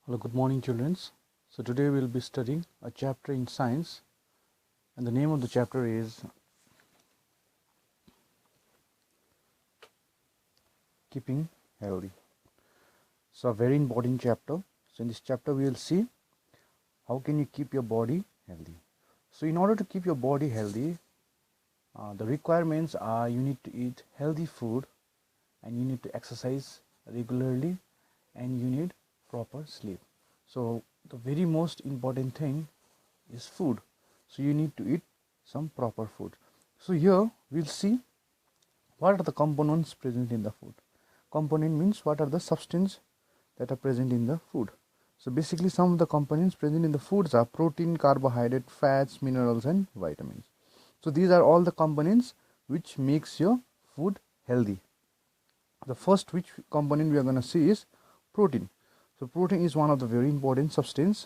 Hello, good morning, children. So today we'll be studying a chapter in science, and the name of the chapter is Keeping Healthy. So a very important chapter. So in this chapter we will see how can you keep your body healthy. So in order to keep your body healthy, the requirements are you need to eat healthy food, and you need to exercise regularly, and you need proper sleep. So the very most important thing is food. So you need to eat some proper food. So here we'll see what are the components present in the food. Component means what are the substances that are present in the food. So basically some of the components present in the foods are protein, carbohydrate, fats, minerals and vitamins. So these are all the components which makes your food healthy. The first which component we are going to see is protein. So protein is one of the very important substance.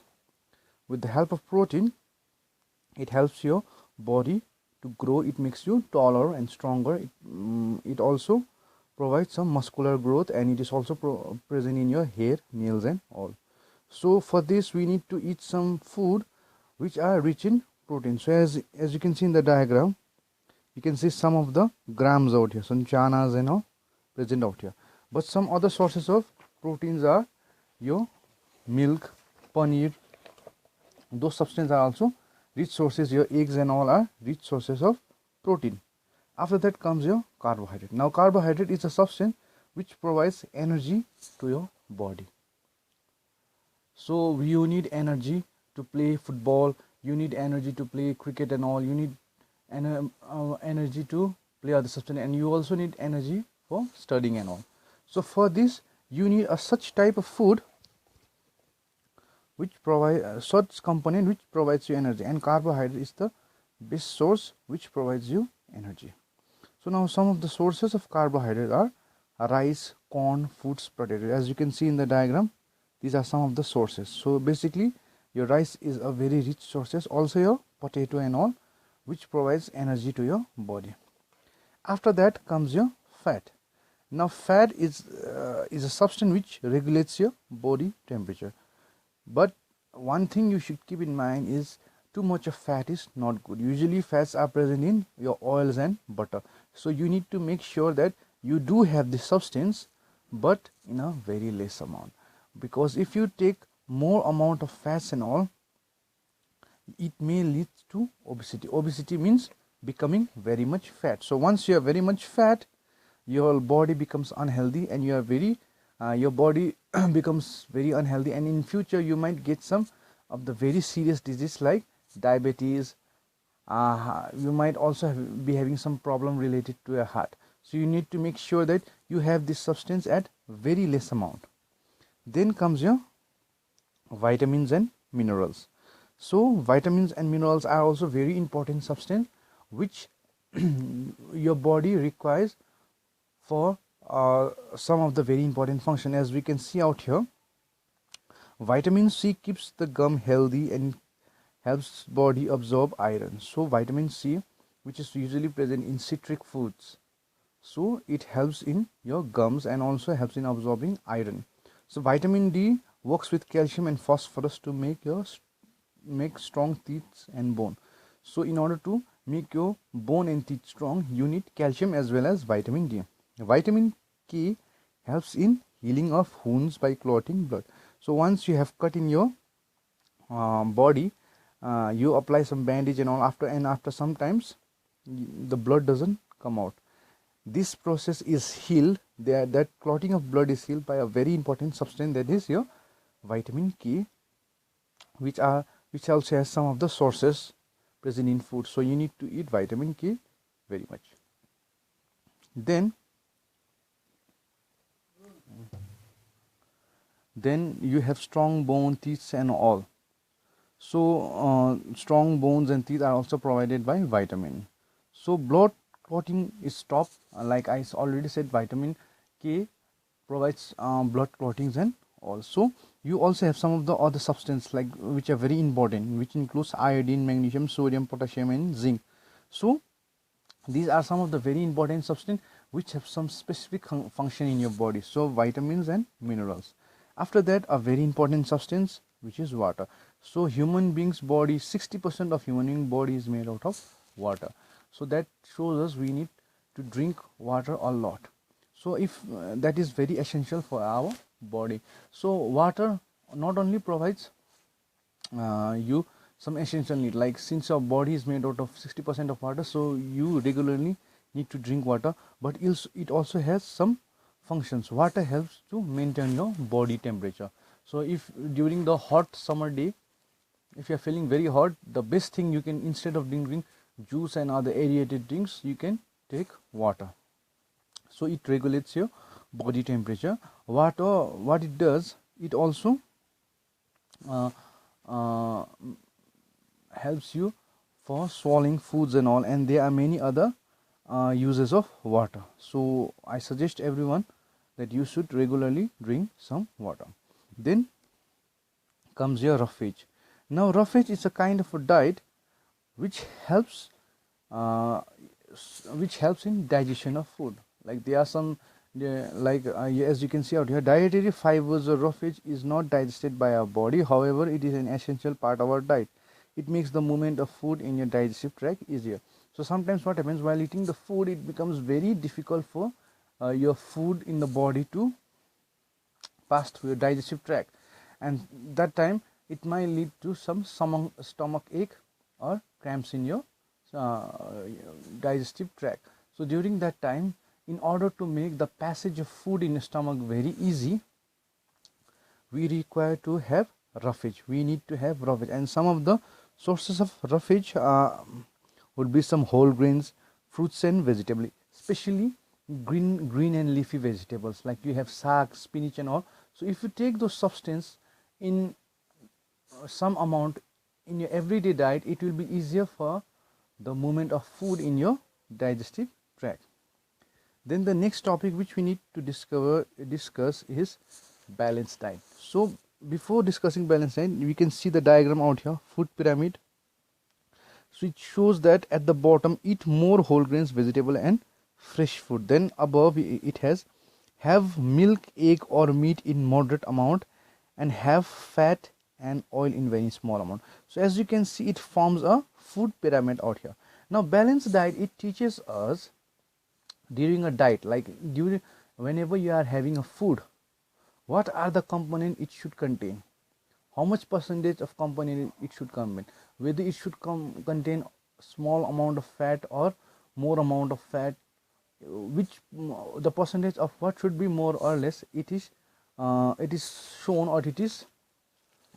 With the help of protein, it helps your body to grow. It makes you taller and stronger. It also provides some muscular growth, and it is also present in your hair, nails and all. So for this we need to eat some food which are rich in protein. So as you can see in the diagram, you can see some of the grams out here, some chanas and all present out here. But some other sources of proteins are your milk, paneer. Those substances are also rich sources. Your eggs and all are rich sources of protein. After that comes your carbohydrate. Now carbohydrate is a substance which provides energy to your body. So you need energy to play football, you need energy to play cricket and all, you need energy to play other substance, and you also need energy for studying and all. So for this you need a such type of food which provide such component which provides you energy, and carbohydrate is the best source which provides you energy. So now some of the sources of carbohydrate are rice, corn, foods, potatoes. As you can see in the diagram, these are some of the sources. So basically your rice is a very rich sources, also your potato and all, which provides energy to your body. After that comes your fat. Now fat is a substance which regulates your body temperature. But one thing you should keep in mind is too much of fat is not good. Usually fats are present in your oils and butter. So you need to make sure that you do have this substance, but in a very less amount. Because if you take more amount of fats and all, it may lead to obesity. Obesity means becoming very much fat. So once you are very much fat, your body becomes unhealthy, and you are very your body becomes very unhealthy, and in future you might get some of the very serious disease like diabetes. You might also be having some problem related to your heart. So you need to make sure that you have this substance at very less amount. Then comes your vitamins and minerals. So vitamins and minerals are also very important substance which your body requires for some of the very important function. As we can see out here, vitamin C keeps the gum healthy and helps body absorb iron. So vitamin C, which is usually present in citric foods, so it helps in your gums and also helps in absorbing iron. So vitamin D works with calcium and phosphorus to make strong teeth and bone. So in order to make your bone and teeth strong, you need calcium as well as vitamin D. Vitamin K helps in healing of wounds by clotting blood. So once you have cut in your body, you apply some bandage and all, after sometimes the blood doesn't come out. This process is healed, that clotting of blood is healed by a very important substance, that is your vitamin K, which also has some of the sources present in food. So you need to eat vitamin K very much. Then you have strong bone, teeth and all. So strong bones and teeth are also provided by vitamin. So blood clotting is stopped. Like I already said, vitamin K provides blood clottings, and also you also have some of the other substances like which are very important, which includes iodine, magnesium, sodium, potassium and zinc. So these are some of the very important substances which have some specific function in your body. So vitamins and minerals. After that, a very important substance, which is water. So human being's body, 60% of human being body is made out of water. So that shows us we need to drink water a lot. So if that is very essential for our body. So water not only provides you some essential need, like since your body is made out of 60% of water, so you regularly need to drink water, but it also has some functions. Water helps to maintain your body temperature. So if during the hot summer day, if you are feeling very hot, the best thing you can, instead of drinking juice and other aerated drinks, you can take water. So it regulates your body temperature. Water, what it does, it also helps you for swallowing foods and all, and there are many other uses of water. So I suggest everyone that you should regularly drink some water. Then comes your roughage. Now roughage is a kind of a diet which helps in digestion of food. Like there are some as you can see out here, dietary fibers or roughage is not digested by our body. However, it is an essential part of our diet. It makes the movement of food in your digestive tract easier. So sometimes what happens while eating the food, it becomes very difficult for your food in the body to pass through your digestive tract, and that time it might lead to some stomach ache or cramps in your digestive tract. So during that time, in order to make the passage of food in the stomach very easy, we require to have roughage. We need to have roughage, and some of the sources of roughage would be some whole grains, fruits and vegetables, especially green and leafy vegetables, like you have saag, spinach and all. So if you take those substance in some amount in your everyday diet, it will be easier for the movement of food in your digestive tract. Then the next topic which we need to discuss is balanced diet. So before discussing balanced diet, we can see the diagram out here, food pyramid. So it shows that at the bottom, eat more whole grains, vegetable and fresh food. Then above it has have milk, egg or meat in moderate amount, and have fat and oil in very small amount. So as you can see, it forms a food pyramid out here. Now balanced diet, it teaches us during a diet, like whenever you are having a food, what are the components it should contain, how much percentage of component it should contain, whether it should contain small amount of fat or more amount of fat, which the percentage of what should be more or less, it is shown, or it is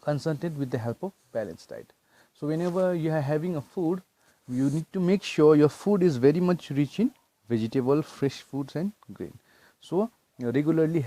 consulted with the help of balanced diet. So whenever you are having a food, you need to make sure your food is very much rich in vegetable, fresh foods and grain. So regularly